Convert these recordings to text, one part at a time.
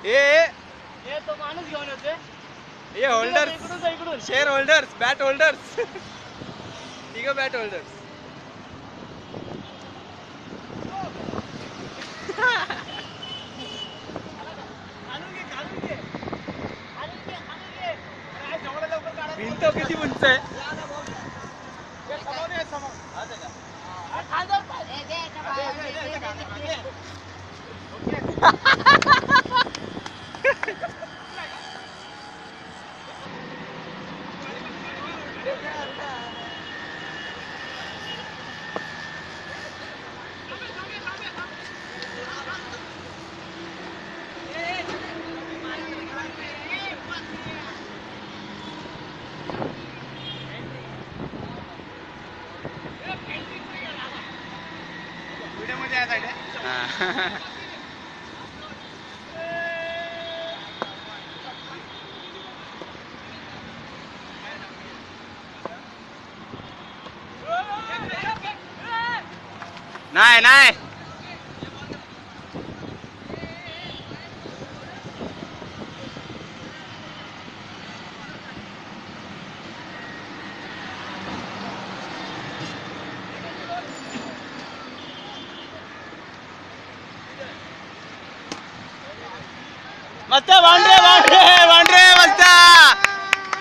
हे तो माणूस घेऊन येते. हे होल्डर्स, इकडून शेअर होल्डर्स, बॅट होल्डर्स, ठीक आहे बॅट होल्डर्स. भिंत किती उंच आहे. नाही नाही मस्त बाउंड्री बाउंड्री बाउंड्री मस्त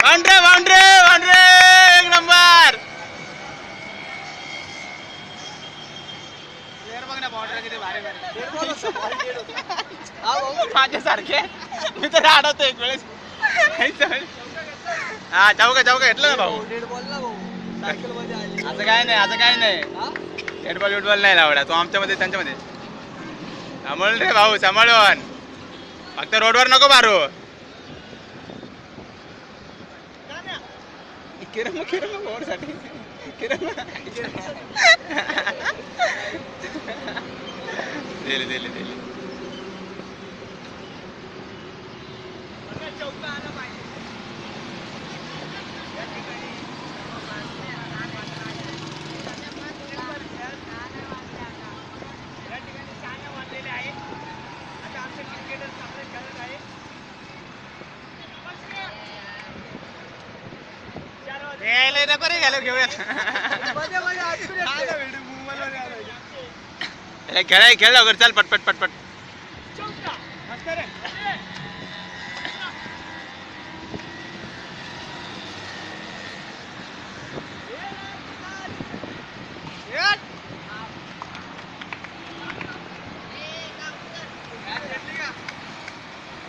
बाउंड्री बाउंड्री बाउंड्री एक नंबर. माझ्यासारखे मी तर अडवतो एक वेळेस. हा जाऊ का घेतलं ना भाऊ. असं काय नाही, असं काय नाही. हेडबॉल विटबॉल नाही लावला तो आमच्यामध्ये त्यांच्यामध्ये. सांभाळून रे भाऊ, सांभाळून. फक्त रोडवर नको मारू. किरण किरण ओरसाठी किरण दिले दिले दिले. खेळाय खेळ लवकर चल पटपट पटपट.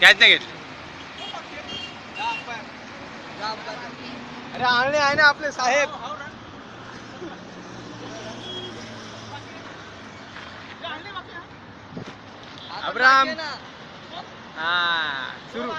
कॅच नाही घेतली. अरे आणले आहे ना आपले साहेब. अब्राम. हा सुरू.